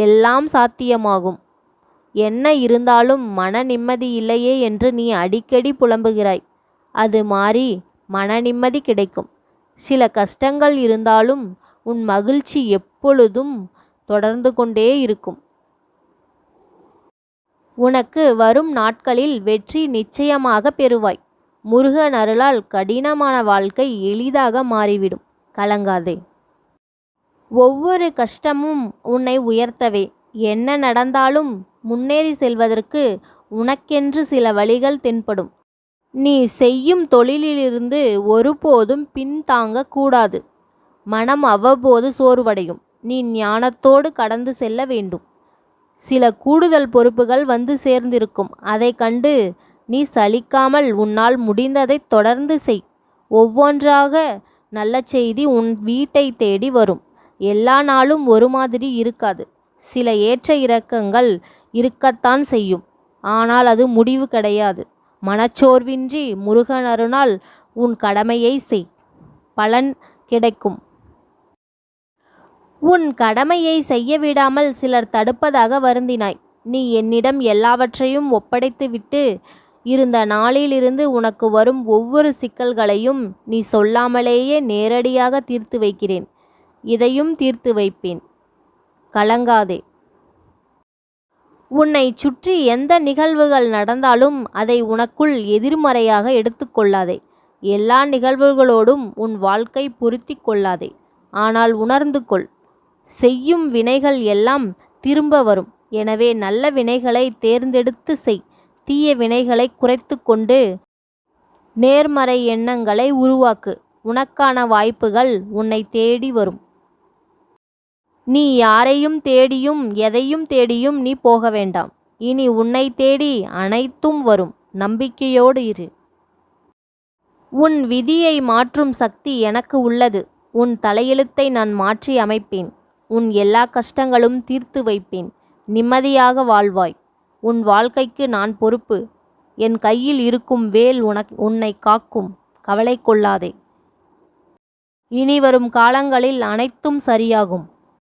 எல்லாம் சாத்தியமாகும். என்ன இருந்தாலும் மன நிம்மதி இல்லையே என்று நீ அடிக்கடி புலம்புகிறாய். அது மாறி மன நிம்மதி கிடைக்கும். சில கஷ்டங்கள் இருந்தாலும் உன் மகிழ்ச்சி எப்பொழுதும் தொடர்ந்து கொண்டே இருக்கும். உனக்கு வரும் நாட்களில் வெற்றி நிச்சயமாக பெறுவாய். முருகன் அருளால் கடினமான வாழ்க்கை எளிதாக மாறிவிடும். கலங்காதே. ஒவ்வொரு கஷ்டமும் உன்னை உயர்த்தவே. என்ன நடந்தாலும் முன்னேறி செல்வதற்கு உனக்கென்று சில வழிகள் தென்படும். நீ செய்யும் தொழிலிலிருந்து ஒருபோதும் பின்தாங்க கூடாது. மனம் அவ்வப்போது சோர்வடையும். நீ ஞானத்தோடு கடந்து செல்ல வேண்டும். சில கூடுதல் பொறுப்புகள் வந்து சேர்ந்திருக்கும். அதை கண்டு நீ சலிக்காமல் உன்னால் முடிந்ததை தொடர்ந்து செய். ஒவ்வொன்றாக நல்ல செய்தி உன் வீட்டை தேடி வரும். எல்லா நாளும் ஒரு மாதிரி இருக்காது. சில ஏற்ற இறக்கங்கள் இருக்கத்தான் செய்யும். ஆனால் அது முடிவு கிடையாது. மனச்சோர்வின்றி முருகன் அருளால் உன் கடமையை செய். பலன் கிடைக்கும். உன் கடமையை செய்ய விடாமல் சிலர் தடுப்பதாக வருந்தினாய். நீ என்னிடம் எல்லாவற்றையும் ஒப்படைத்துவிட்டு இருந்த நாளிலிருந்து உனக்கு வரும் ஒவ்வொரு சிக்கல்களையும் நீ சொல்லாமலேயே நேரடியாக தீர்த்து வைக்கிறேன். இதையும் தீர்த்து வைப்பேன். கலங்காதே. உன்னை சுற்றி எந்த நிகழ்வுகள் நடந்தாலும் அதை உனக்குள் எதிர்மறையாக எடுத்துக்கொள்ளாதே. எல்லா நிகழ்வுகளோடும் உன் வாழ்க்கை பொருத்தி கொள்ளாதே. ஆனால் உணர்ந்து கொள், செய்யும் வினைகள் எல்லாம் திரும்ப வரும். எனவே நல்ல வினைகளை தேர்ந்தெடுத்து செய். தீய வினைகளை குறைத்து கொண்டு நேர்மறை எண்ணங்களை உருவாக்கு. உனக்கான வாய்ப்புகள் உன்னை தேடி வரும். நீ யாரையும் தேடியும் எதையும் தேடியும் நீ போக வேண்டாம். இனி உன்னை தேடி அனைத்தும் வரும். நம்பிக்கையோடு இரு. உன் விதியை மாற்றும் சக்தி எனக்கு உள்ளது. உன் தலையெழுத்தை நான் மாற்றி அமைப்பேன். உன் எல்லா கஷ்டங்களும் தீர்த்து வைப்பேன். நிம்மதியாக வாழ்வாய். உன் வாழ்க்கைக்கு நான் பொறுப்பு. என் கையில் இருக்கும் வேல் உன்னை காக்கும். கவலை கொள்ளாதே. இனி வரும் காலங்களில் அனைத்தும் சரியாகும்.